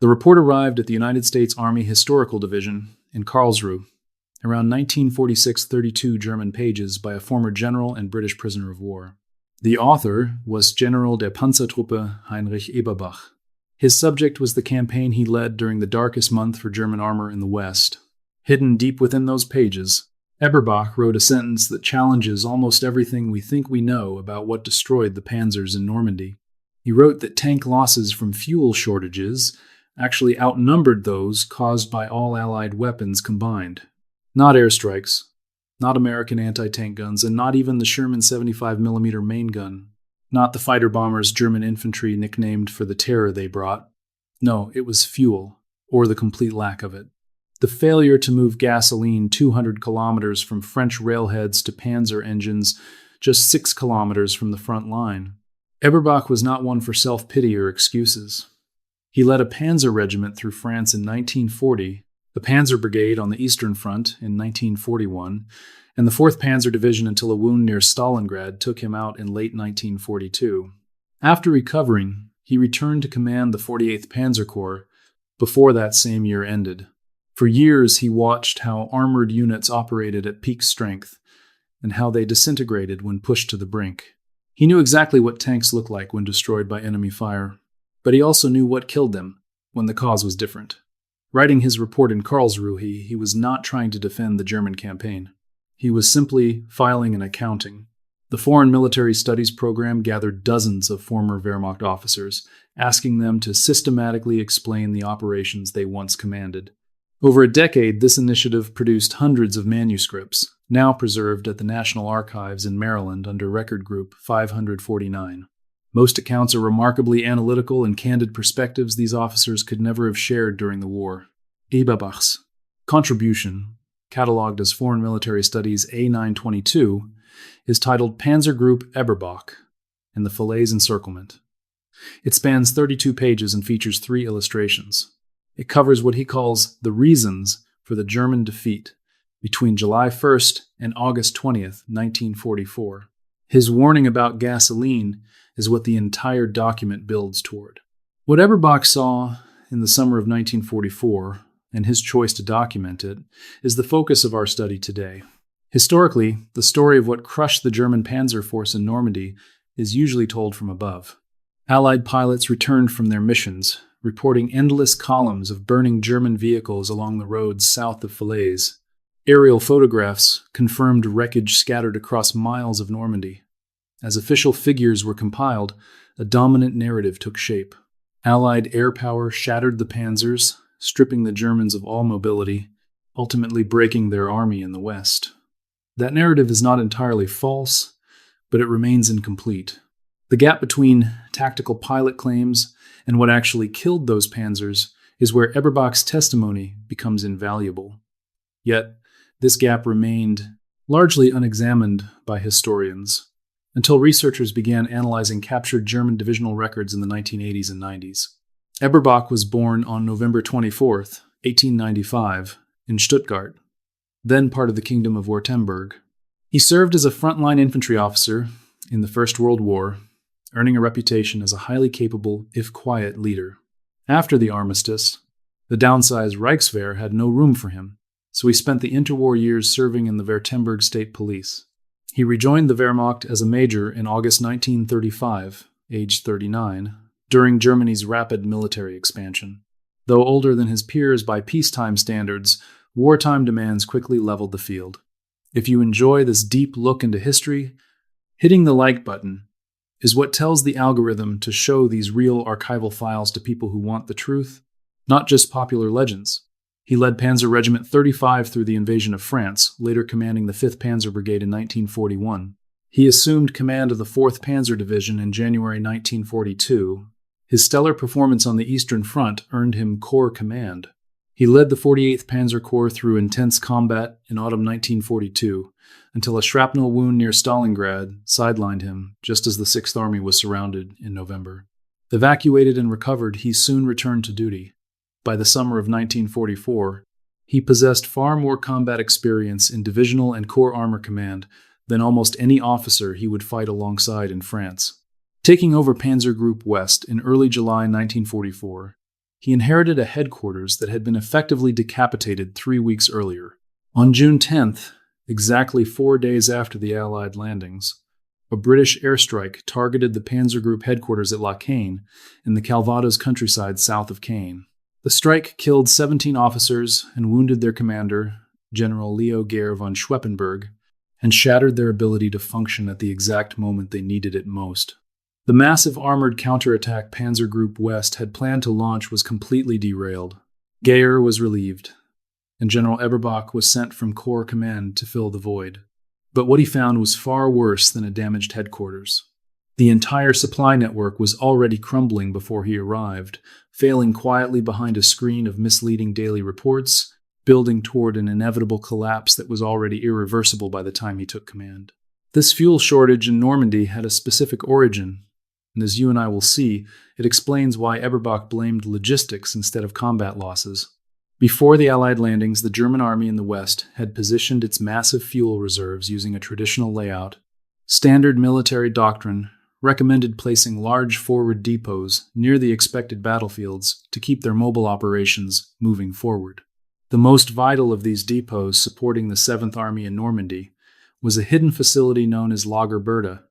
The report arrived at the United States Army Historical Division in Karlsruhe, around 1946-32 German pages by a former general and British prisoner of war. The author was General der Panzertruppe Heinrich Eberbach. His subject was the campaign he led during the darkest month for German armor in the West. Hidden deep within those pages, Eberbach wrote a sentence that challenges almost everything we think we know about what destroyed the Panzers in Normandy. He wrote that tank losses from fuel shortages actually outnumbered those caused by all Allied weapons combined. Not airstrikes, not American anti-tank guns, and not even the Sherman 75mm main gun. Not the fighter bombers German infantry nicknamed for the terror they brought. No, it was fuel, or the complete lack of it. The failure to move gasoline 200 kilometers from French railheads to Panzer engines just 6 kilometers from the front line. Eberbach was not one for self-pity or excuses. He led a Panzer regiment through France in 1940, the Panzer Brigade on the Eastern Front in 1941, and the 4th Panzer Division until a wound near Stalingrad took him out in late 1942. After recovering, he returned to command the 48th Panzer Corps before that same year ended. For years, he watched how armored units operated at peak strength and how they disintegrated when pushed to the brink. He knew exactly what tanks look like when destroyed by enemy fire, but he also knew what killed them when the cause was different. Writing his report in Karlsruhe, he was not trying to defend the German campaign. He was simply filing an accounting. The Foreign Military Studies program gathered dozens of former Wehrmacht officers, asking them to systematically explain the operations they once commanded. Over a decade, this initiative produced hundreds of manuscripts, now preserved at the National Archives in Maryland under Record Group 549. Most accounts are remarkably analytical and candid perspectives these officers could never have shared during the war. Eberbach's contribution, catalogued as Foreign Military Studies A922, is titled Panzer Group Eberbach and the Falaise Encirclement. It spans 32 pages and features 3 illustrations. It covers what he calls the reasons for the German defeat between July 1st and August 20th, 1944. His warning about gasoline is what the entire document builds toward. What Eberbach saw in the summer of 1944, and his choice to document it, is the focus of our study today. Historically, the story of what crushed the German Panzer force in Normandy is usually told from above. Allied pilots returned from their missions, reporting endless columns of burning German vehicles along the roads south of Falaise. Aerial photographs confirmed wreckage scattered across miles of Normandy. As official figures were compiled, a dominant narrative took shape. Allied air power shattered the Panzers, stripping the Germans of all mobility, ultimately breaking their army in the West. That narrative is not entirely false, but it remains incomplete. The gap between tactical pilot claims and what actually killed those Panzers is where Eberbach's testimony becomes invaluable. Yet, this gap remained largely unexamined by historians until researchers began analyzing captured German divisional records in the 1980s and 90s. Eberbach was born on November 24, 1895, in Stuttgart, then part of the Kingdom of Württemberg. He served as a frontline infantry officer in the First World War, earning a reputation as a highly capable, if quiet, leader. After the armistice, the downsized Reichswehr had no room for him, so he spent the interwar years serving in the Württemberg State Police. He rejoined the Wehrmacht as a major in August 1935, aged 39, during Germany's rapid military expansion. Though older than his peers by peacetime standards, wartime demands quickly leveled the field. If you enjoy this deep look into history, hitting the like button is what tells the algorithm to show these real archival files to people who want the truth, not just popular legends. He led Panzer Regiment 35 through the invasion of France, later commanding the 5th Panzer Brigade in 1941. He assumed command of the 4th Panzer Division in January 1942. His stellar performance on the Eastern Front earned him Corps command. He led the 48th Panzer Corps through intense combat in autumn 1942, until a shrapnel wound near Stalingrad sidelined him just as the 6th Army was surrounded in November. Evacuated and recovered, he soon returned to duty. By the summer of 1944, he possessed far more combat experience in divisional and corps armor command than almost any officer he would fight alongside in France. Taking over Panzer Group West in early July 1944, He inherited a headquarters that had been effectively decapitated 3 weeks earlier. On June 10th, exactly 4 days after the Allied landings, a British airstrike targeted the Panzer Group headquarters at La Caen in the Calvados countryside south of Caen. The strike killed 17 officers and wounded their commander, General Leo Gehr von Schweppenberg, and shattered their ability to function at the exact moment they needed it most. The massive armored counterattack Panzer Group West had planned to launch was completely derailed. Gehr was relieved, and General Eberbach was sent from Corps Command to fill the void. But what he found was far worse than a damaged headquarters. The entire supply network was already crumbling before he arrived, failing quietly behind a screen of misleading daily reports, building toward an inevitable collapse that was already irreversible by the time he took command. This fuel shortage in Normandy had a specific origin, and as you and I will see, it explains why Eberbach blamed logistics instead of combat losses. Before the Allied landings, the German army in the West had positioned its massive fuel reserves using a traditional layout. Standard military doctrine recommended placing large forward depots near the expected battlefields to keep their mobile operations moving forward. The most vital of these depots supporting the 7th Army in Normandy was a hidden facility known as Lager Berta.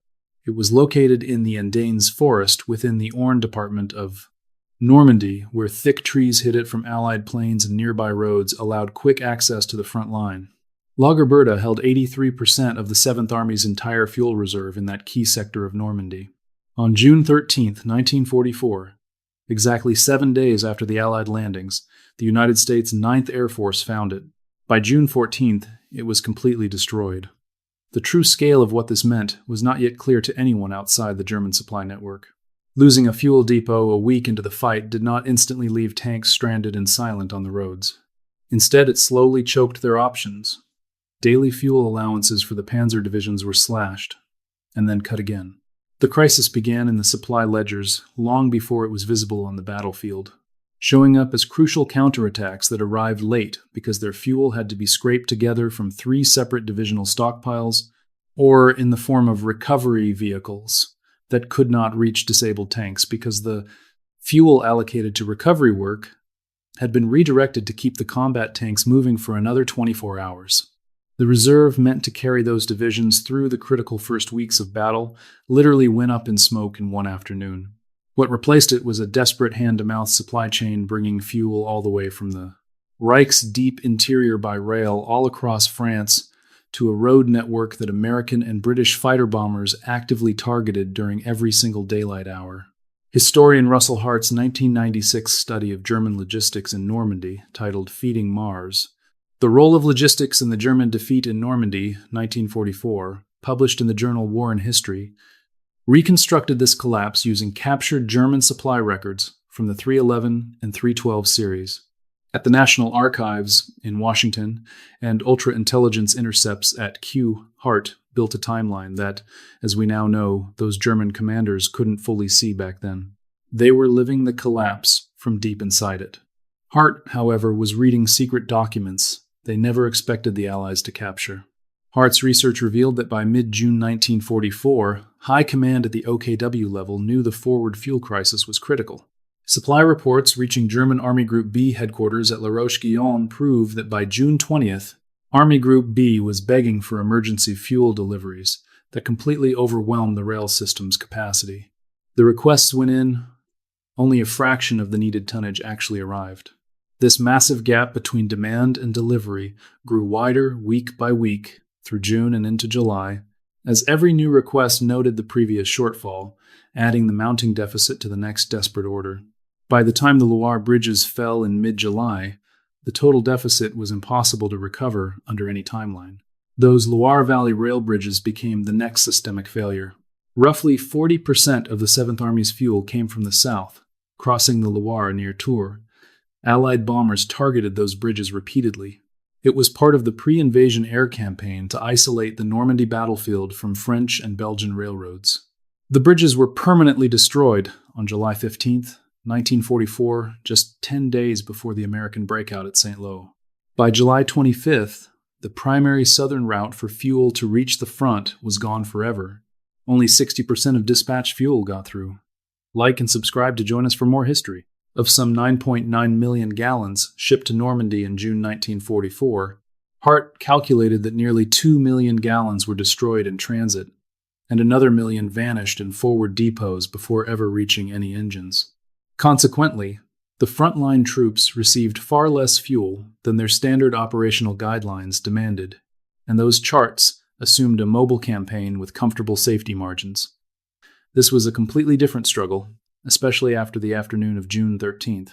It was located in the Andanes forest within the Orne department of Normandy, where thick trees hid it from Allied planes and nearby roads allowed quick access to the front line. Lager Berta held 83% of the 7th Army's entire fuel reserve in that key sector of Normandy. On June 13, 1944, exactly 7 days after the Allied landings, the United States 9th Air Force found it. By June 14th, it was completely destroyed. The true scale of what this meant was not yet clear to anyone outside the German supply network. Losing a fuel depot a week into the fight did not instantly leave tanks stranded and silent on the roads. Instead, it slowly choked their options. Daily fuel allowances for the Panzer divisions were slashed, and then cut again. The crisis began in the supply ledgers long before it was visible on the battlefield, showing up as crucial counterattacks that arrived late because their fuel had to be scraped together from 3 separate divisional stockpiles or in the form of recovery vehicles that could not reach disabled tanks because the fuel allocated to recovery work had been redirected to keep the combat tanks moving for another 24 hours. The reserve meant to carry those divisions through the critical first weeks of battle literally went up in smoke in one afternoon. What replaced it was a desperate hand-to-mouth supply chain bringing fuel all the way from the Reich's deep interior by rail all across France to a road network that American and British fighter bombers actively targeted during every single daylight hour. Historian Russell Hart's 1996 study of German logistics in Normandy, titled Feeding Mars, The Role of Logistics in the German Defeat in Normandy, 1944, published in the journal War and History, reconstructed this collapse using captured German supply records from the 311 and 312 series. At the National Archives in Washington and Ultra-Intelligence Intercepts at Q, Hart built a timeline that, as we now know, those German commanders couldn't fully see back then. They were living the collapse from deep inside it. Hart, however, was reading secret documents they never expected the Allies to capture. Hart's research revealed that by mid-June 1944, high command at the OKW level knew the forward fuel crisis was critical. Supply reports reaching German Army Group B headquarters at La Roche-Guyon prove that by June 20th, Army Group B was begging for emergency fuel deliveries that completely overwhelmed the rail system's capacity. The requests went in, only a fraction of the needed tonnage actually arrived. This massive gap between demand and delivery grew wider week by week through June and into July, as every new request noted the previous shortfall, adding the mounting deficit to the next desperate order. By the time the Loire bridges fell in mid-July, the total deficit was impossible to recover under any timeline. Those Loire Valley rail bridges became the next systemic failure. Roughly 40% of the 7th Army's fuel came from the south, crossing the Loire near Tours. Allied bombers targeted those bridges repeatedly. It was part of the pre-invasion air campaign to isolate the Normandy battlefield from French and Belgian railroads. The bridges were permanently destroyed on July 15th, 1944, just 10 days before the American breakout at St. Lo. By July 25th, the primary southern route for fuel to reach the front was gone forever. Only 60% of dispatched fuel got through. Like and subscribe to join us for more history. Of some 9.9 million gallons shipped to Normandy in June 1944, Hart calculated that nearly 2 million gallons were destroyed in transit, and another million vanished in forward depots before ever reaching any engines. Consequently, the frontline troops received far less fuel than their standard operational guidelines demanded, and those charts assumed a mobile campaign with comfortable safety margins. This was a completely different struggle, especially after the afternoon of June 13th.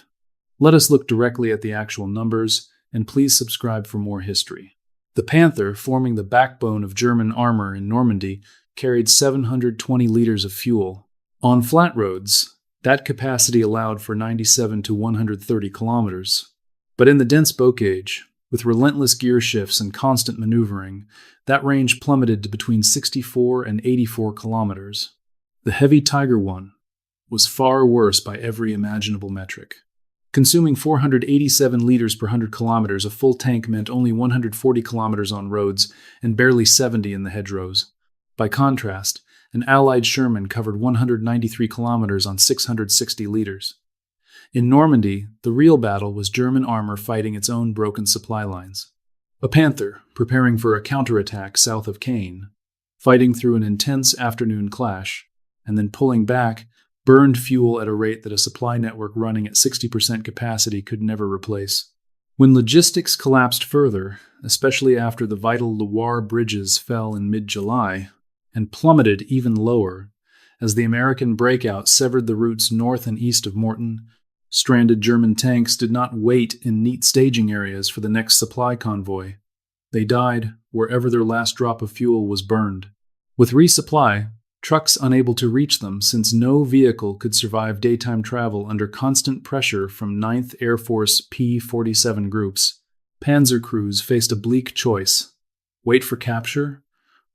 Let us look directly at the actual numbers, and please subscribe for more history. The Panther, forming the backbone of German armor in Normandy, carried 720 liters of fuel. On flat roads, that capacity allowed for 97 to 130 kilometers. But in the dense bocage, with relentless gear shifts and constant maneuvering, that range plummeted to between 64 and 84 kilometers. The heavy Tiger I was far worse by every imaginable metric. Consuming 487 liters per 100 kilometers, a full tank meant only 140 kilometers on roads and barely 70 in the hedgerows. By contrast, an Allied Sherman covered 193 kilometers on 660 liters. In Normandy, the real battle was German armor fighting its own broken supply lines. A Panther, preparing for a counterattack south of Caen, fighting through an intense afternoon clash, and then pulling back, burned fuel at a rate that a supply network running at 60% capacity could never replace. When logistics collapsed further, especially after the vital Loire bridges fell in mid-July, and plummeted even lower, as the American breakout severed the routes north and east of Mortain, stranded German tanks did not wait in neat staging areas for the next supply convoy. They died wherever their last drop of fuel was burned. With resupply, trucks unable to reach them since no vehicle could survive daytime travel under constant pressure from 9th Air Force P-47 groups, Panzer crews faced a bleak choice: wait for capture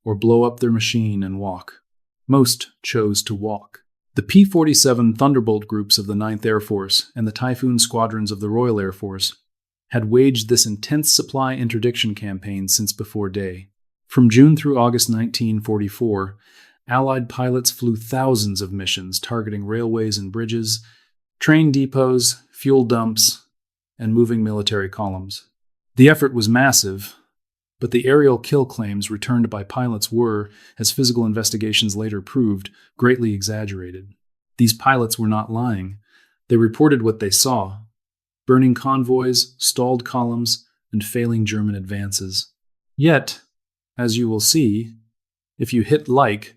or blow up their machine and walk. Most chose to walk. The P-47 Thunderbolt groups of the 9th Air Force and the Typhoon squadrons of the Royal Air Force had waged this intense supply interdiction campaign since before day. From June through August 1944, Allied pilots flew thousands of missions targeting railways and bridges, train depots, fuel dumps, and moving military columns. The effort was massive, but the aerial kill claims returned by pilots were, as physical investigations later proved, greatly exaggerated. These pilots were not lying. They reported what they saw: burning convoys, stalled columns, and failing German advances. Yet, as you will see, if you hit like,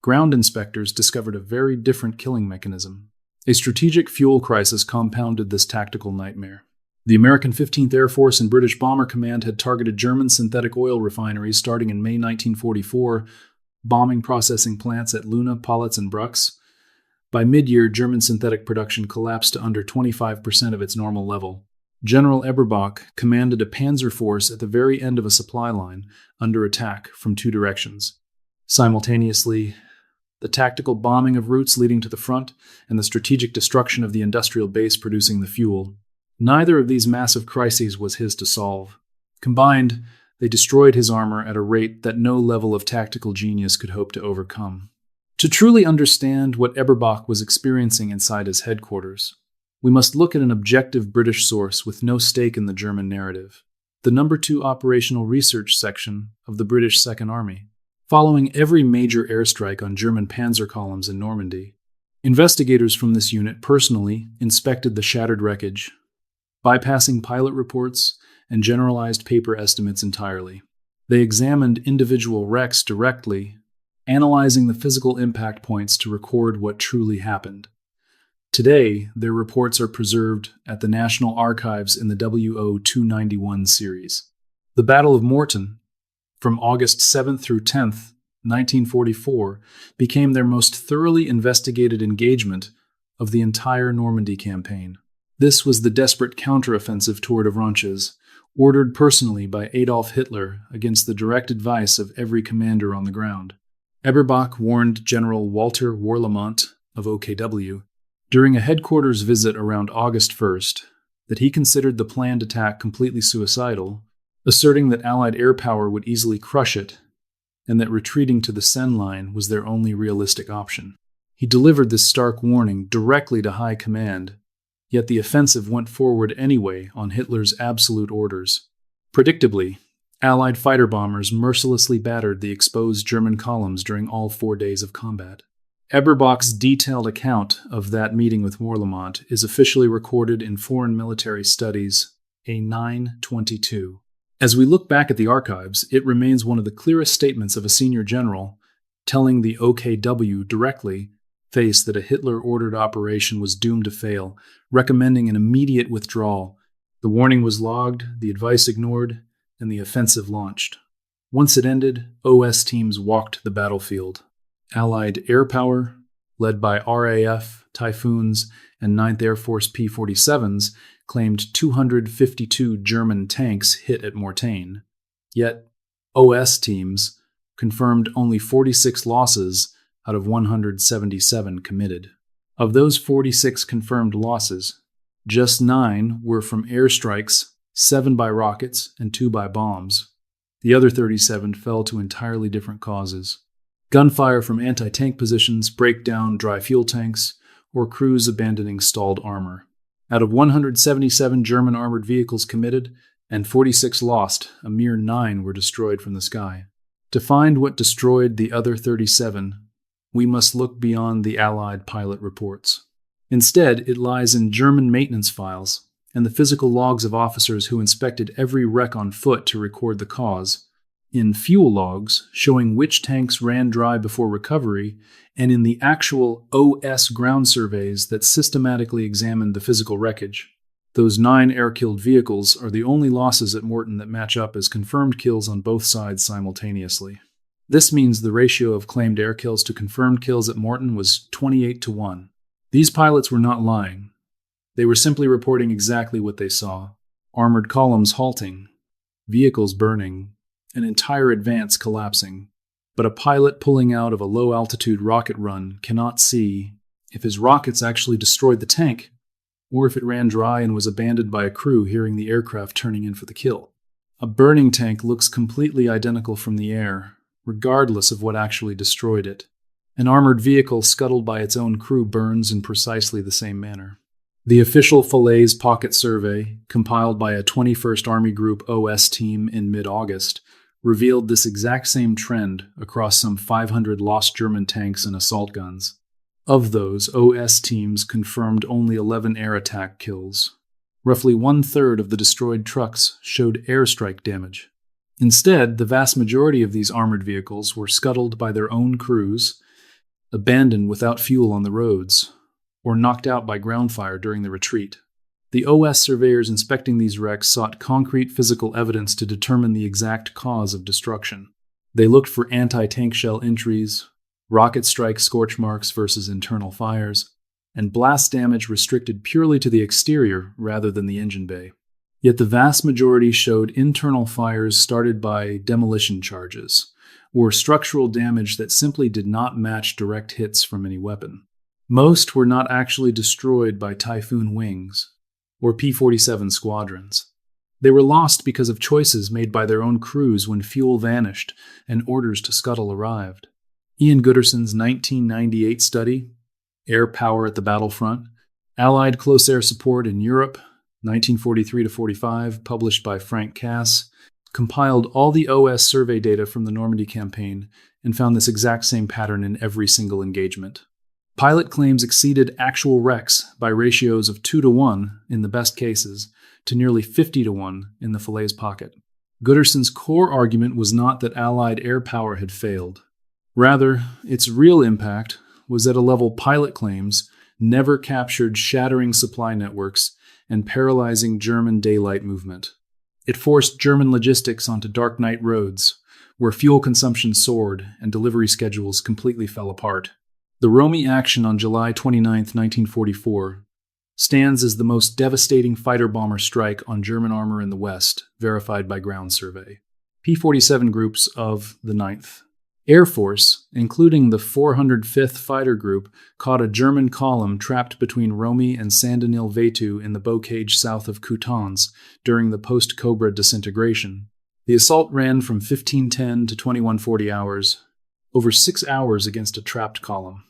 ground inspectors discovered a very different killing mechanism. A strategic fuel crisis compounded this tactical nightmare. The American 15th Air Force and British Bomber Command had targeted German synthetic oil refineries starting in May 1944, bombing processing plants at Luna, Politz, and Brux. By mid-year, German synthetic production collapsed to under 25% of its normal level. General Eberbach commanded a panzer force at the very end of a supply line, under attack from two directions. Simultaneously, the tactical bombing of routes leading to the front, and the strategic destruction of the industrial base producing the fuel. Neither of these massive crises was his to solve. Combined, they destroyed his armor at a rate that no level of tactical genius could hope to overcome. To truly understand what Eberbach was experiencing inside his headquarters, we must look at an objective British source with no stake in the German narrative: the No. 2 Operational Research Section of the British Second Army. Following every major airstrike on German Panzer columns in Normandy, investigators from this unit personally inspected the shattered wreckage, bypassing pilot reports and generalized paper estimates entirely. They examined individual wrecks directly, analyzing the physical impact points to record what truly happened. Today, their reports are preserved at the National Archives in the WO291 series. The Battle of Mortain, from August 7th through 10th, 1944, became their most thoroughly investigated engagement of the entire Normandy campaign. This was the desperate counteroffensive toward Avranches, ordered personally by Adolf Hitler against the direct advice of every commander on the ground. Eberbach warned General Walter Warlimont of OKW during a headquarters visit around August 1st that he considered the planned attack completely suicidal, asserting that Allied air power would easily crush it, and that retreating to the Seine line was their only realistic option. He delivered this stark warning directly to high command, Yet the offensive went forward anyway on Hitler's absolute orders. Predictably, Allied fighter bombers mercilessly battered the exposed German columns during all 4 days of combat. Eberbach's detailed account of that meeting with Wehrmacht is officially recorded in Foreign Military Studies, A 922. As we look back at the archives, it remains one of the clearest statements of a senior general telling the OKW directly face that a Hitler-ordered operation was doomed to fail, recommending an immediate withdrawal. The warning was logged, the advice ignored, and the offensive launched. Once it ended, OS teams walked the battlefield. Allied air power, led by RAF, Typhoons, and 9th Air Force P-47s, claimed 252 German tanks hit at Mortain. Yet, OS teams confirmed only 46 losses out of 177 committed. Of those 46 confirmed losses, just 9 were from airstrikes, 7 by rockets, and 2 by bombs. The other 37 fell to entirely different causes. Gunfire from anti-tank positions, breakdown dry fuel tanks, or crews abandoning stalled armor. Out of 177 German armored vehicles committed and 46 lost, a mere 9 were destroyed from the sky. To find what destroyed the other 37, we must look beyond the Allied pilot reports. Instead, it lies in German maintenance files and the physical logs of officers who inspected every wreck on foot to record the cause, in fuel logs showing which tanks ran dry before recovery, and in the actual OS ground surveys that systematically examined the physical wreckage. Those 9 air-killed vehicles are the only losses at Mortain that match up as confirmed kills on both sides simultaneously. This means the ratio of claimed air kills to confirmed kills at Mortain was 28-1. These pilots were not lying. They were simply reporting exactly what they saw: armored columns halting, vehicles burning, an entire advance collapsing. But a pilot pulling out of a low-altitude rocket run cannot see if his rockets actually destroyed the tank, or if it ran dry and was abandoned by a crew hearing the aircraft turning in for the kill. A burning tank looks completely identical from the air, regardless of what actually destroyed it. An armored vehicle scuttled by its own crew burns in precisely the same manner. The official Falaise pocket survey, compiled by a 21st Army Group OS team in mid-August, revealed this exact same trend across some 500 lost German tanks and assault guns. Of those, OS teams confirmed only 11 air attack kills. Roughly 1/3 of the destroyed trucks showed airstrike damage. Instead, the vast majority of these armored vehicles were scuttled by their own crews, abandoned without fuel on the roads, or knocked out by ground fire during the retreat. The OS surveyors inspecting these wrecks sought concrete physical evidence to determine the exact cause of destruction. They looked for anti-tank shell entries, rocket strike scorch marks versus internal fires, and blast damage restricted purely to the exterior rather than the engine bay. Yet the vast majority showed internal fires started by demolition charges, or structural damage that simply did not match direct hits from any weapon. Most were not actually destroyed by Typhoon wings or P-47 squadrons. They were lost because of choices made by their own crews when fuel vanished and orders to scuttle arrived. Ian Gooderson's 1998 study, Air Power at the Battlefront, Allied Close Air Support in Europe, 1943-45, published by Frank Cass, compiled all the OS survey data from the Normandy campaign and found this exact same pattern in every single engagement. Pilot claims exceeded actual wrecks by ratios of 2-1 in the best cases to nearly 50-1 in the Falaise pocket. Gooderson's core argument was not that Allied air power had failed. Rather, its real impact was at a level pilot claims never captured shattering supply networks and paralyzing German daylight movement. It forced German logistics onto dark night roads, where fuel consumption soared and delivery schedules completely fell apart. The Rommel action on July 29, 1944, stands as the most devastating fighter-bomber strike on German armor in the West, verified by ground survey. P-47 groups of the 9th Air Force, including the 405th Fighter Group, caught a German column trapped between Romy and Saint-Denis-Vetou in the bocage south of Coutances during the post-Cobra disintegration. The assault ran from 1510 to 2140 hours, over 6 hours against a trapped column.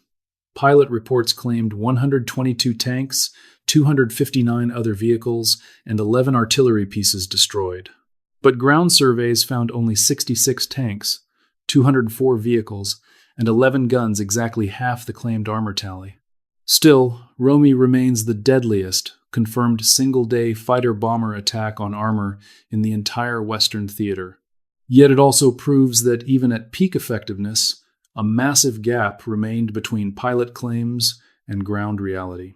Pilot reports claimed 122 tanks, 259 other vehicles, and 11 artillery pieces destroyed. But ground surveys found only 66 tanks, 204 vehicles, and 11 guns, exactly half the claimed armor tally. Still, Rommel remains the deadliest confirmed single-day fighter-bomber attack on armor in the entire Western theater. Yet it also proves that even at peak effectiveness, a massive gap remained between pilot claims and ground reality.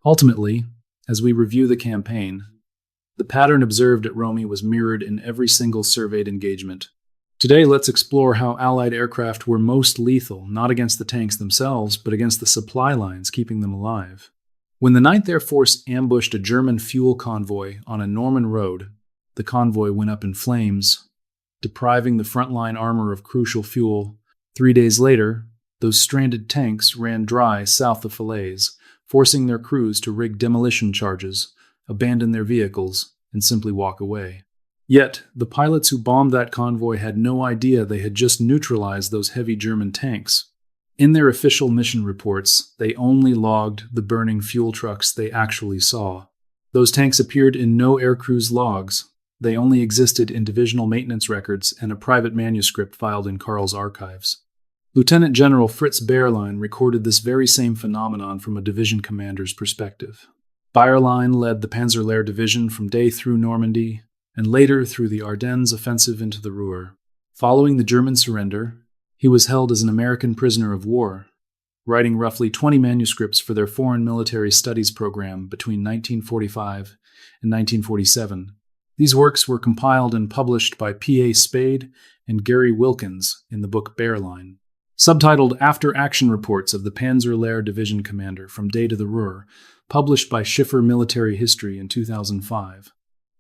Ultimately, as we review the campaign, the pattern observed at Rommel was mirrored in every single surveyed engagement. Today, let's explore how Allied aircraft were most lethal, not against the tanks themselves, but against the supply lines keeping them alive. When the 9th Air Force ambushed a German fuel convoy on a Norman road, the convoy went up in flames, depriving the frontline armor of crucial fuel. 3 days later, those stranded tanks ran dry south of Falaise, forcing their crews to rig demolition charges, abandon their vehicles, and simply walk away. Yet, the pilots who bombed that convoy had no idea they had just neutralized those heavy German tanks. In their official mission reports, they only logged the burning fuel trucks they actually saw. Those tanks appeared in no aircrew's logs. They only existed in divisional maintenance records and a private manuscript filed in Karl's archives. Lieutenant General Fritz Bayerlein recorded this very same phenomenon from a division commander's perspective. Bayerlein led the Panzerlehr division from day through Normandy, and later through the Ardennes offensive into the Ruhr. Following the German surrender, he was held as an American prisoner of war, writing roughly 20 manuscripts for their foreign military studies program between 1945 and 1947. These works were compiled and published by P.A. Spade and Gary Wilkins in the book Bayerlein. Subtitled After Action Reports of the Panzerlehr Division Commander from Day to the Ruhr, published by Schiffer Military History in 2005.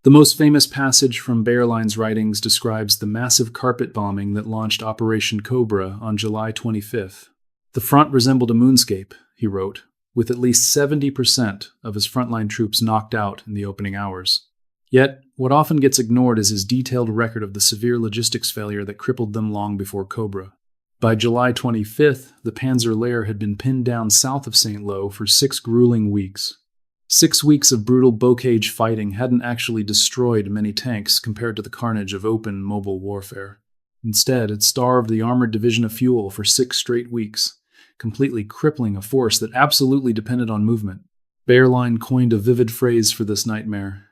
The most famous passage from Bayerlein's writings describes the massive carpet bombing that launched Operation Cobra on July 25th. The front resembled a moonscape, he wrote, with at least 70% of his frontline troops knocked out in the opening hours. Yet, what often gets ignored is his detailed record of the severe logistics failure that crippled them long before Cobra. By July 25th, the Panzerlehr had been pinned down south of St. Lo for 6 grueling weeks. 6 weeks of brutal bocage fighting hadn't actually destroyed many tanks compared to the carnage of open, mobile warfare. Instead, it starved the armored division of fuel for 6 straight weeks, completely crippling a force that absolutely depended on movement. Bayerlein coined a vivid phrase for this nightmare: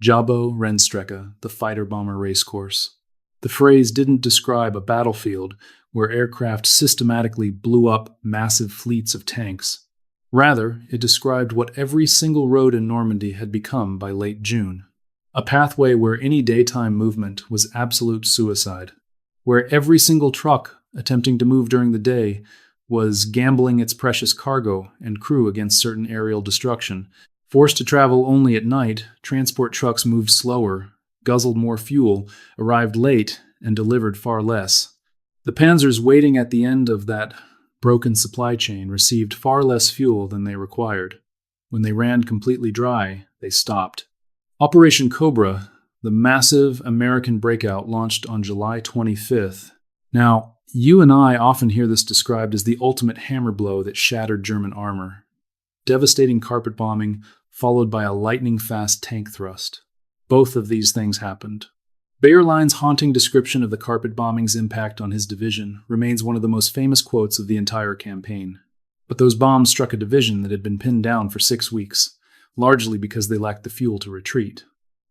Jabo Rennstrecke, the fighter-bomber racecourse. The phrase didn't describe a battlefield where aircraft systematically blew up massive fleets of tanks. Rather, it described what every single road in Normandy had become by late June. A pathway where any daytime movement was absolute suicide. Where every single truck attempting to move during the day was gambling its precious cargo and crew against certain aerial destruction. Forced to travel only at night, transport trucks moved slower, guzzled more fuel, arrived late, and delivered far less. The panzers waiting at the end of that broken supply chain received far less fuel than they required. When they ran completely dry, they stopped. Operation Cobra, the massive American breakout, launched on July 25th. Now, you and I often hear this described as the ultimate hammer blow that shattered German armor. Devastating carpet bombing, followed by a lightning-fast tank thrust. Both of these things happened. Bayerlein's haunting description of the carpet bombing's impact on his division remains one of the most famous quotes of the entire campaign. But those bombs struck a division that had been pinned down for 6 weeks, largely because they lacked the fuel to retreat.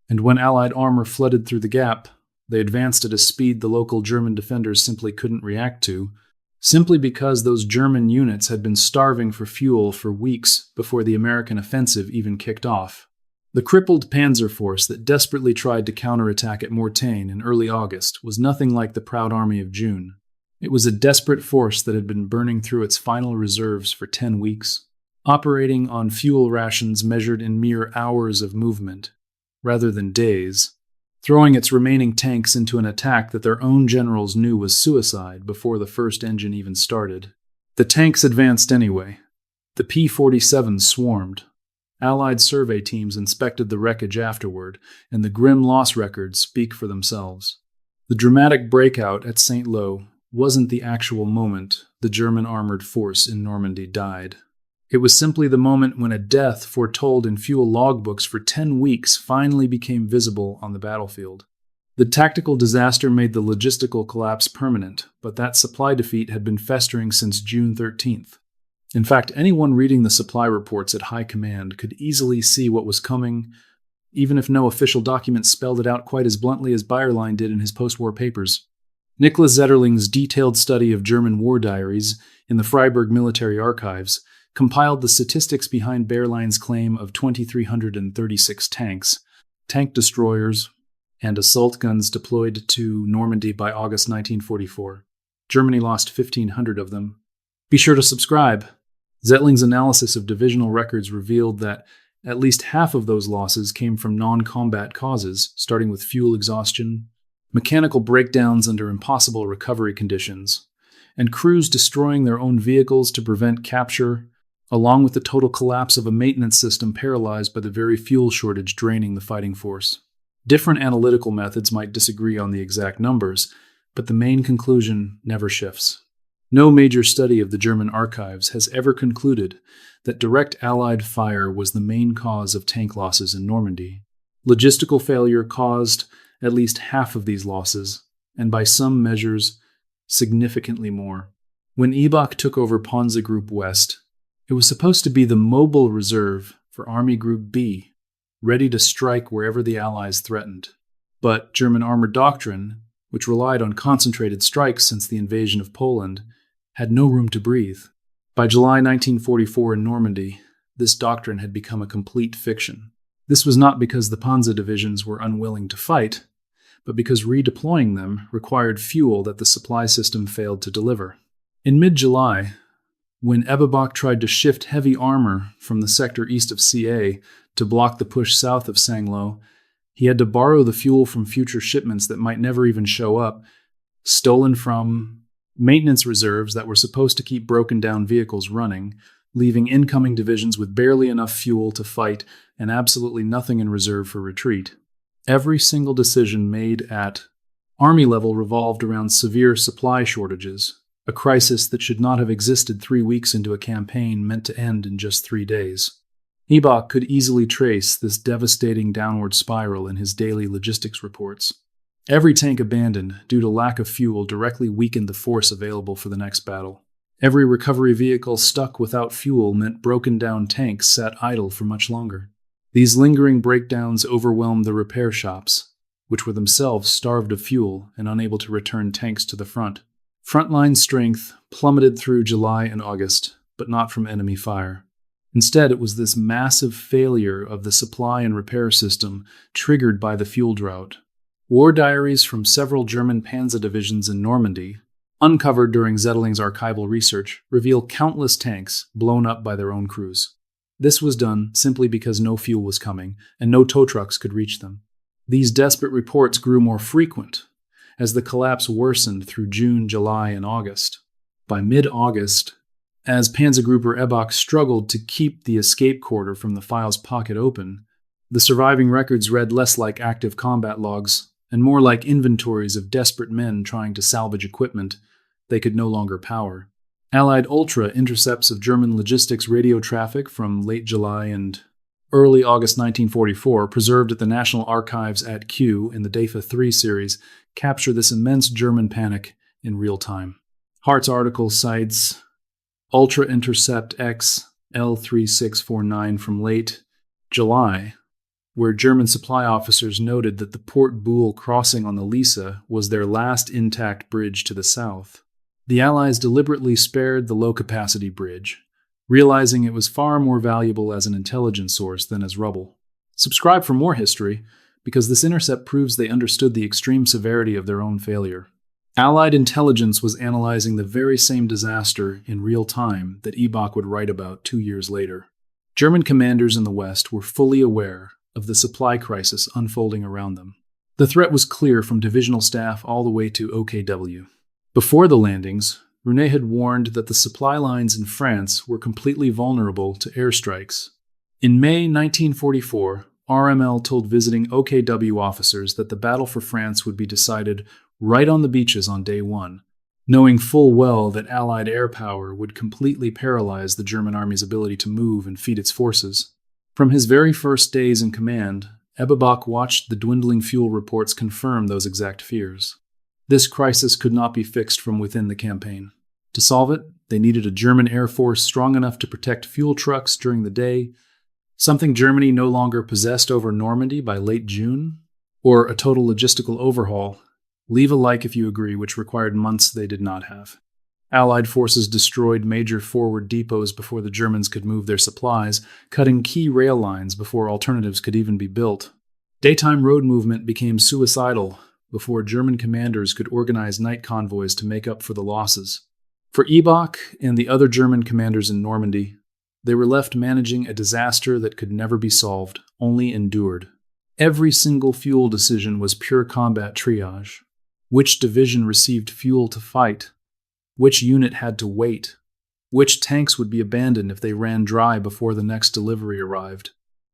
And when Allied armor flooded through the gap, they advanced at a speed the local German defenders simply couldn't react to, simply because those German units had been starving for fuel for weeks before the American offensive even kicked off. The crippled panzer force that desperately tried to counterattack at Mortain in early August was nothing like the proud army of June. It was a desperate force that had been burning through its final reserves for 10 weeks, operating on fuel rations measured in mere hours of movement, rather than days, throwing its remaining tanks into an attack that their own generals knew was suicide before the first engine even started. The tanks advanced anyway. The P-47s swarmed. Allied survey teams inspected the wreckage afterward, and the grim loss records speak for themselves. The dramatic breakout at St. Lo wasn't the actual moment, the German armored force in Normandy died. It was simply the moment when a death foretold in fuel logbooks for 10 weeks finally became visible on the battlefield. The tactical disaster made the logistical collapse permanent, but that supply defeat had been festering since June 13th. In fact, anyone reading the supply reports at high command could easily see what was coming, even if no official document spelled it out quite as bluntly as Bayerlein did in his post-war papers. Nicholas Zetterling's detailed study of German war diaries in the Freiburg Military Archives compiled the statistics behind Bayerlein's claim of 2,336 tanks, tank destroyers, and assault guns deployed to Normandy by August 1944. Germany lost 1,500 of them. Be sure to subscribe. Zettling's analysis of divisional records revealed that at least half of those losses came from non-combat causes, starting with fuel exhaustion, mechanical breakdowns under impossible recovery conditions, and crews destroying their own vehicles to prevent capture, along with the total collapse of a maintenance system paralyzed by the very fuel shortage draining the fighting force. Different analytical methods might disagree on the exact numbers, but the main conclusion never shifts. No major study of the German archives has ever concluded that direct Allied fire was the main cause of tank losses in Normandy. Logistical failure caused at least half of these losses, and by some measures, significantly more. When Eberbach took over Panzer Group West, it was supposed to be the mobile reserve for Army Group B, ready to strike wherever the Allies threatened. But German armored doctrine, which relied on concentrated strikes since the invasion of Poland, had no room to breathe. By July 1944 in Normandy, this doctrine had become a complete fiction. This was not because the Panzer divisions were unwilling to fight, but because redeploying them required fuel that the supply system failed to deliver. In mid-July, when Eberbach tried to shift heavy armor from the sector east of CA to block the push south of Sanglo, he had to borrow the fuel from future shipments that might never even show up, stolen from maintenance reserves that were supposed to keep broken-down vehicles running, leaving incoming divisions with barely enough fuel to fight and absolutely nothing in reserve for retreat. Every single decision made at Army level revolved around severe supply shortages, a crisis that should not have existed 3 weeks into a campaign meant to end in just 3 days. Eberbach could easily trace this devastating downward spiral in his daily logistics reports. Every tank abandoned due to lack of fuel directly weakened the force available for the next battle. Every recovery vehicle stuck without fuel meant broken-down tanks sat idle for much longer. These lingering breakdowns overwhelmed the repair shops, which were themselves starved of fuel and unable to return tanks to the front. Frontline strength plummeted through July and August, but not from enemy fire. Instead, it was this massive failure of the supply and repair system triggered by the fuel drought. War diaries from several German Panzer divisions in Normandy, uncovered during Zettling's archival research, reveal countless tanks blown up by their own crews. This was done simply because no fuel was coming and no tow trucks could reach them. These desperate reports grew more frequent as the collapse worsened through June, July, and August. By mid-August, as Panzergruppe Eberbach struggled to keep the escape corridor from the file's pocket open, the surviving records read less like active combat logs and more like inventories of desperate men trying to salvage equipment they could no longer power. Allied Ultra intercepts of German logistics radio traffic from late July and early August 1944, preserved at the National Archives at Kew in the DEFA 3 series, capture this immense German panic in real time. Hart's article cites Ultra Intercept X L3649 from late July, where German supply officers noted that the Port Boule crossing on the Lisa was their last intact bridge to the south. The Allies deliberately spared the low-capacity bridge, realizing it was far more valuable as an intelligence source than as rubble. Subscribe for more history, because this intercept proves they understood the extreme severity of their own failure. Allied intelligence was analyzing the very same disaster in real time that Eberbach would write about 2 years later. German commanders in the West were fully aware of the supply crisis unfolding around them. The threat was clear from divisional staff all the way to OKW. Before the landings, René had warned that the supply lines in France were completely vulnerable to airstrikes. In May 1944, RML told visiting OKW officers that the battle for France would be decided right on the beaches on day one, knowing full well that Allied air power would completely paralyze the German army's ability to move and feed its forces. From his very first days in command, Eberbach watched the dwindling fuel reports confirm those exact fears. This crisis could not be fixed from within the campaign. To solve it, they needed a German air force strong enough to protect fuel trucks during the day, something Germany no longer possessed over Normandy by late June, or a total logistical overhaul. Leave a like if you agree, which required months they did not have. Allied forces destroyed major forward depots before the Germans could move their supplies, cutting key rail lines before alternatives could even be built. Daytime road movement became suicidal before German commanders could organize night convoys to make up for the losses. For Eberbach and the other German commanders in Normandy, they were left managing a disaster that could never be solved, only endured. Every single fuel decision was pure combat triage. Which division received fuel to fight? Which unit had to wait? Which tanks would be abandoned if they ran dry before the next delivery arrived?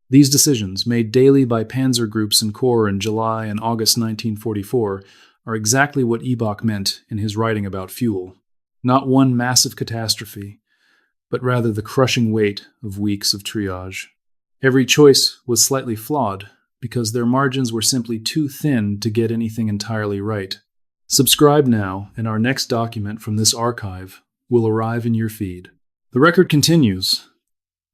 These decisions, made daily by panzer groups and corps in July and August 1944, are exactly what Eberbach meant in his writing about fuel. Not one massive catastrophe, but rather the crushing weight of weeks of triage. Every choice was slightly flawed, because their margins were simply too thin to get anything entirely right. Subscribe now, and our next document from this archive will arrive in your feed. The record continues.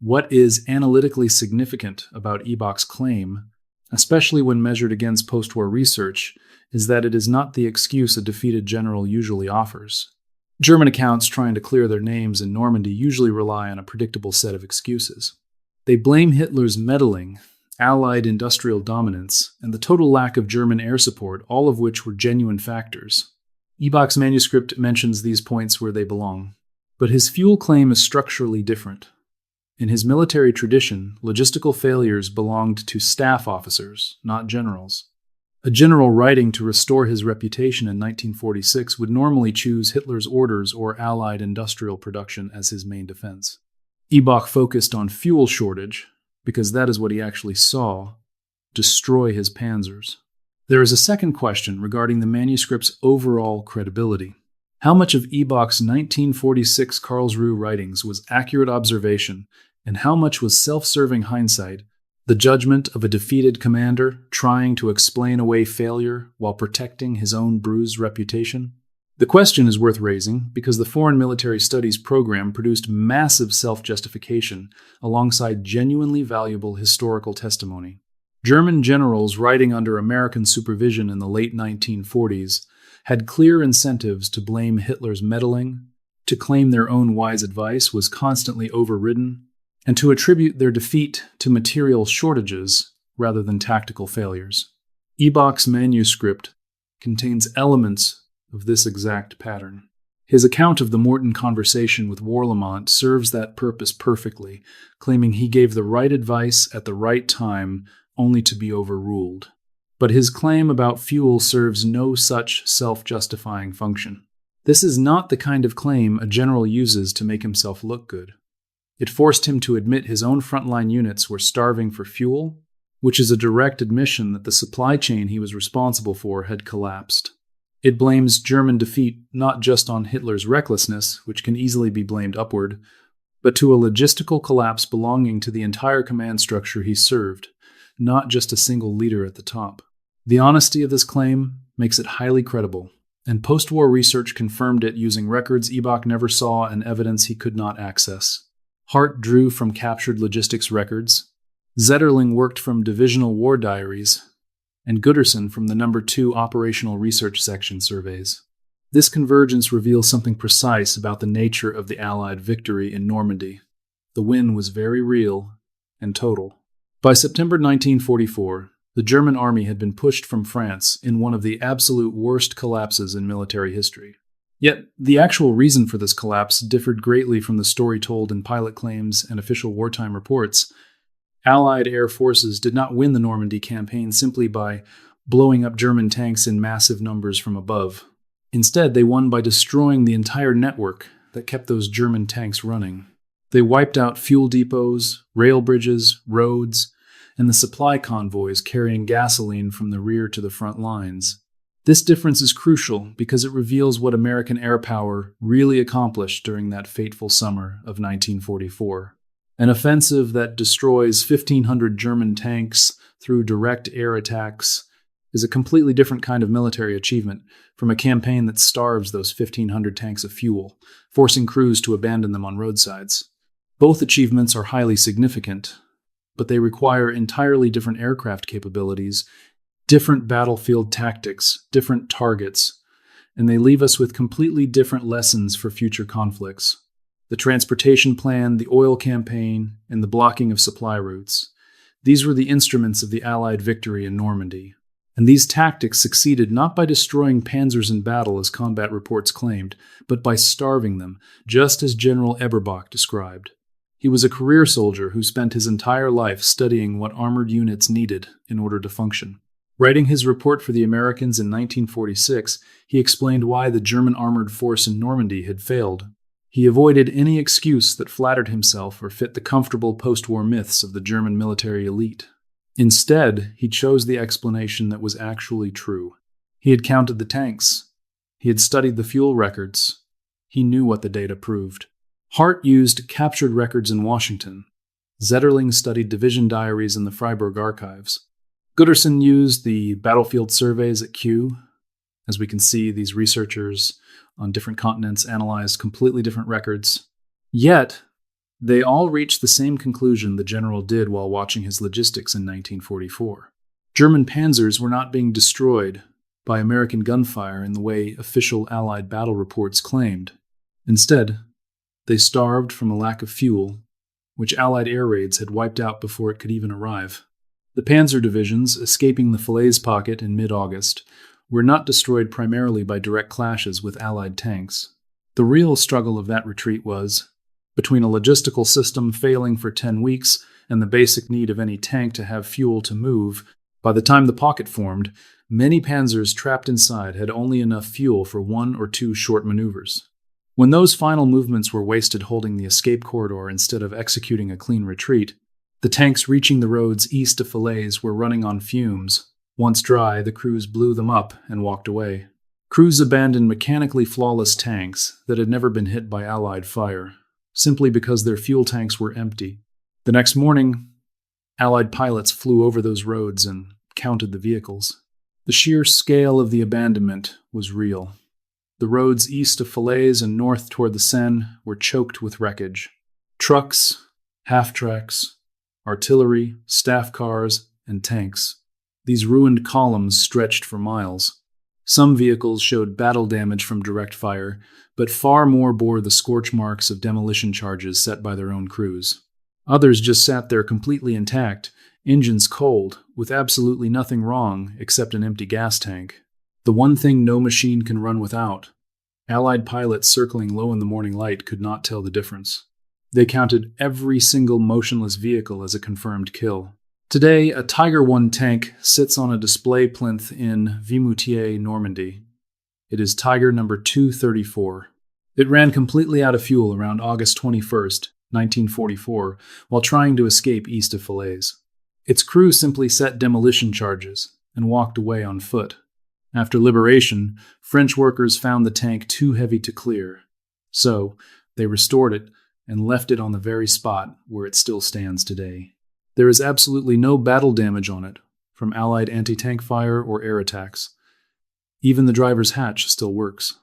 What is analytically significant about Eberbach's claim, especially when measured against post-war research, is that it is not the excuse a defeated general usually offers. German accounts trying to clear their names in Normandy usually rely on a predictable set of excuses. They blame Hitler's meddling, Allied industrial dominance, and the total lack of German air support, all of which were genuine factors. Eberbach's manuscript mentions these points where they belong. But his fuel claim is structurally different. In his military tradition, logistical failures belonged to staff officers, not generals. A general writing to restore his reputation in 1946 would normally choose Hitler's orders or Allied industrial production as his main defense. Eberbach focused on fuel shortage, because that is what he actually saw, destroy his panzers. There is a second question regarding the manuscript's overall credibility. How much of Eberbach's 1946 Karlsruhe writings was accurate observation, and how much was self-serving hindsight, the judgment of a defeated commander trying to explain away failure while protecting his own bruised reputation? The question is worth raising because the Foreign Military Studies program produced massive self-justification alongside genuinely valuable historical testimony. German generals writing under American supervision in the late 1940s had clear incentives to blame Hitler's meddling, to claim their own wise advice was constantly overridden, and to attribute their defeat to material shortages rather than tactical failures. Eberbach's manuscript contains elements of this exact pattern. His account of the Mortain conversation with Wehrmacht serves that purpose perfectly, claiming he gave the right advice at the right time only to be overruled. But his claim about fuel serves no such self-justifying function. This is not the kind of claim a general uses to make himself look good. It forced him to admit his own frontline units were starving for fuel, which is a direct admission that the supply chain he was responsible for had collapsed. It blames German defeat not just on Hitler's recklessness, which can easily be blamed upward, but to a logistical collapse belonging to the entire command structure he served, not just a single leader at the top. The honesty of this claim makes it highly credible, and post-war research confirmed it using records Eberbach never saw and evidence he could not access. Hart drew from captured logistics records, Zetterling worked from divisional war diaries, and Gooderson from the No. 2 Operational Research Section surveys. This convergence reveals something precise about the nature of the Allied victory in Normandy. The win was very real and total. By September 1944, the German army had been pushed from France in one of the absolute worst collapses in military history. Yet, the actual reason for this collapse differed greatly from the story told in pilot claims and official wartime reports. Allied air forces did not win the Normandy campaign simply by blowing up German tanks in massive numbers from above. Instead, they won by destroying the entire network that kept those German tanks running. They wiped out fuel depots, rail bridges, roads, and the supply convoys carrying gasoline from the rear to the front lines. This difference is crucial because it reveals what American air power really accomplished during that fateful summer of 1944. An offensive that destroys 1,500 German tanks through direct air attacks is a completely different kind of military achievement from a campaign that starves those 1,500 tanks of fuel, forcing crews to abandon them on roadsides. Both achievements are highly significant, but they require entirely different aircraft capabilities, different battlefield tactics, different targets, and they leave us with completely different lessons for future conflicts. The transportation plan, the oil campaign, and the blocking of supply routes. These were the instruments of the Allied victory in Normandy. And these tactics succeeded not by destroying panzers in battle, as combat reports claimed, but by starving them, just as General Eberbach described. He was a career soldier who spent his entire life studying what armored units needed in order to function. Writing his report for the Americans in 1946, he explained why the German armored force in Normandy had failed. He avoided any excuse that flattered himself or fit the comfortable post-war myths of the German military elite. Instead, he chose the explanation that was actually true. He had counted the tanks. He had studied the fuel records. He knew what the data proved. Hart used captured records in Washington. Zetterling studied division diaries in the Freiburg archives. Gooderson used the battlefield surveys at Kew. As we can see, these researchers on different continents analyzed completely different records. Yet, they all reached the same conclusion the general did while watching his logistics in 1944. German panzers were not being destroyed by American gunfire in the way official Allied battle reports claimed. Instead, they starved from a lack of fuel, which Allied air raids had wiped out before it could even arrive. The Panzer divisions, escaping the Falaise pocket in mid-August, were not destroyed primarily by direct clashes with Allied tanks. The real struggle of that retreat was between a logistical system failing for 10 weeks and the basic need of any tank to have fuel to move. By the time the pocket formed, many panzers trapped inside had only enough fuel for 1 or 2 short maneuvers. When those final movements were wasted holding the escape corridor instead of executing a clean retreat, the tanks reaching the roads east of Falaise were running on fumes. Once dry, the crews blew them up and walked away. Crews abandoned mechanically flawless tanks that had never been hit by Allied fire, simply because their fuel tanks were empty. The next morning, Allied pilots flew over those roads and counted the vehicles. The sheer scale of the abandonment was real. The roads east of Falaise and north toward the Seine were choked with wreckage. Trucks, half-tracks, artillery, staff cars, and tanks. These ruined columns stretched for miles. Some vehicles showed battle damage from direct fire, but far more bore the scorch marks of demolition charges set by their own crews. Others just sat there completely intact, engines cold, with absolutely nothing wrong except an empty gas tank. The one thing no machine can run without. Allied pilots circling low in the morning light could not tell the difference. They counted every single motionless vehicle as a confirmed kill. Today, a Tiger I tank sits on a display plinth in Vimoutiers, Normandy. It is Tiger number 234. It ran completely out of fuel around August 21st, 1944, while trying to escape east of Falaise. Its crew simply set demolition charges and walked away on foot. After liberation, French workers found the tank too heavy to clear. So, they restored it and left it on the very spot where it still stands today. There is absolutely no battle damage on it, from Allied anti-tank fire or air attacks. Even the driver's hatch still works.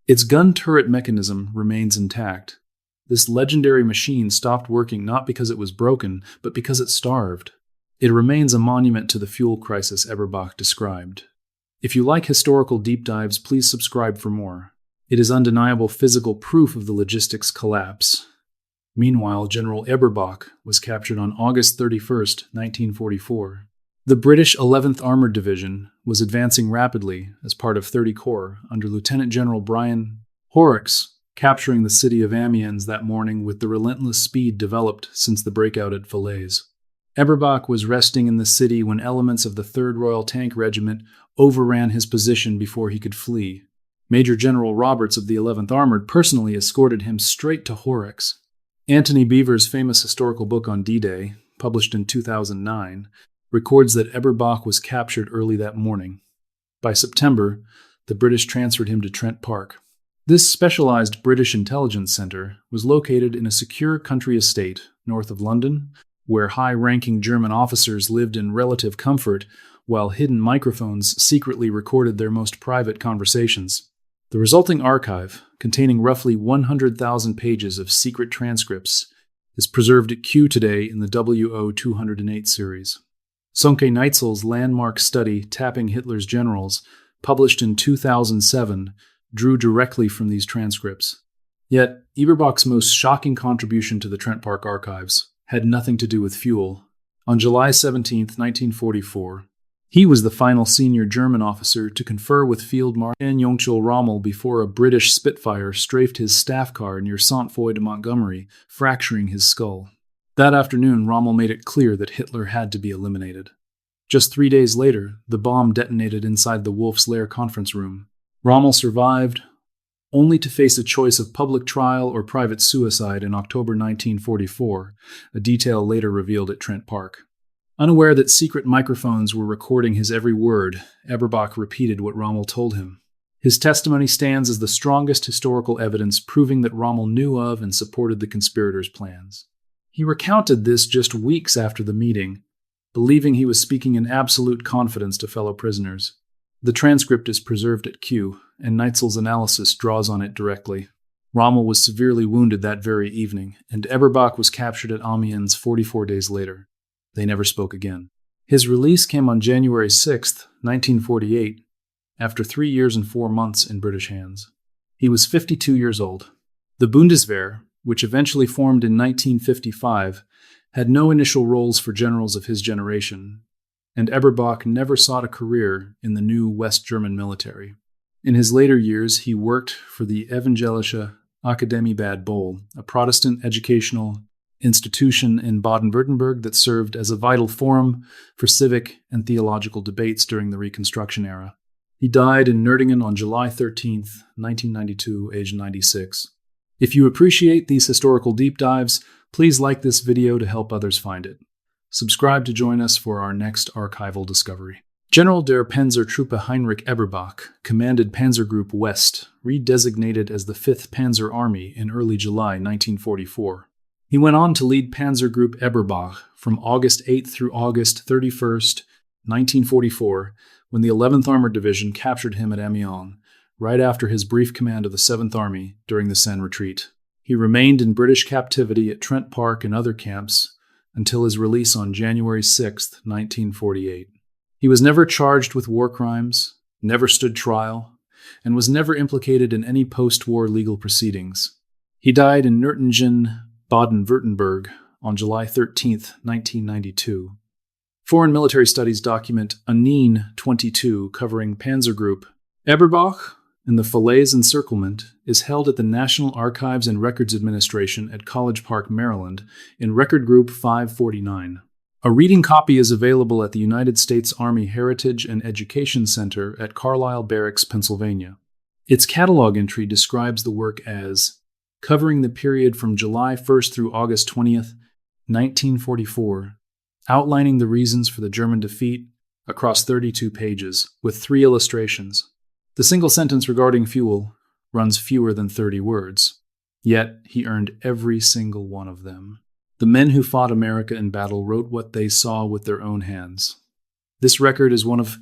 Its gun turret mechanism remains intact. This legendary machine stopped working not because it was broken, but because it starved. It remains a monument to the fuel crisis Eberbach described. If you like historical deep dives, please subscribe for more. It is undeniable physical proof of the logistics collapse. Meanwhile, General Eberbach was captured on August 31st, 1944. The British 11th Armored Division was advancing rapidly as part of 30 Corps under Lieutenant General Brian Horrocks, capturing the city of Amiens that morning with the relentless speed developed since the breakout at Falaise. Eberbach was resting in the city when elements of the 3rd Royal Tank Regiment overran his position before he could flee. Major General Roberts of the 11th Armored personally escorted him straight to Horrocks. Anthony Beevor's famous historical book on D-Day, published in 2009, records that Eberbach was captured early that morning. By September, the British transferred him to Trent Park. This specialized British intelligence center was located in a secure country estate north of London, where high-ranking German officers lived in relative comfort while hidden microphones secretly recorded their most private conversations. The resulting archive, containing roughly 100,000 pages of secret transcripts, is preserved at Kew today in the WO208 series. Sönke Neitzel's landmark study, Tapping Hitler's Generals, published in 2007, drew directly from these transcripts. Yet, Eberbach's most shocking contribution to the Trent Park archives had nothing to do with fuel. On July 17, 1944, he was the final senior German officer to confer with Field Marshal Rommel before a British Spitfire strafed his staff car near Sainte-Foy de Montgomery, fracturing his skull. That afternoon, Rommel made it clear that Hitler had to be eliminated. Just 3 days later, the bomb detonated inside the Wolf's Lair conference room. Rommel survived, only to face a choice of public trial or private suicide in October 1944, a detail later revealed at Trent Park. Unaware that secret microphones were recording his every word, Eberbach repeated what Rommel told him. His testimony stands as the strongest historical evidence proving that Rommel knew of and supported the conspirators' plans. He recounted this just weeks after the meeting, believing he was speaking in absolute confidence to fellow prisoners. The transcript is preserved at Kew, and Neitzel's analysis draws on it directly. Rommel was severely wounded that very evening, and Eberbach was captured at Amiens 44 days later. They never spoke again. His release came on January 6, 1948, after 3 years and 4 months in British hands. He was 52 years old. The Bundeswehr, which eventually formed in 1955, had no initial roles for generals of his generation, and Eberbach never sought a career in the new West German military. In his later years, he worked for the Evangelische Akademie Bad Boll, a Protestant educational institution in Baden-Württemberg that served as a vital forum for civic and theological debates during the Reconstruction era. He died in Nördlingen on July 13, 1992, aged 96. If you appreciate these historical deep dives, please like this video to help others find it. Subscribe to join us for our next archival discovery. General der Panzertruppe Heinrich Eberbach commanded Panzer Group West, redesignated as the 5th Panzer Army in early July 1944. He went on to lead Panzer Group Eberbach from August 8 through August 31, 1944, when the 11th Armored Division captured him at Amiens, right after his brief command of the 7th Army during the Seine Retreat. He remained in British captivity at Trent Park and other camps until his release on January 6, 1948. He was never charged with war crimes, never stood trial, and was never implicated in any post-war legal proceedings. He died in Nördlingen, Baden-Württemberg, on July 13, 1992. Foreign Military Studies document Anine 22, covering Panzer Group Eberbach and the Falaise encirclement, is held at the National Archives and Records Administration at College Park, Maryland, in Record Group 549. A reading copy is available at the United States Army Heritage and Education Center at Carlisle Barracks, Pennsylvania. Its catalog entry describes the work as covering the period from July 1st through August 20th, 1944, outlining the reasons for the German defeat across 32 pages, with 3 illustrations. The single sentence regarding fuel runs fewer than 30 words, yet he earned every single one of them. The men who fought America in battle wrote what they saw with their own hands. This record is one of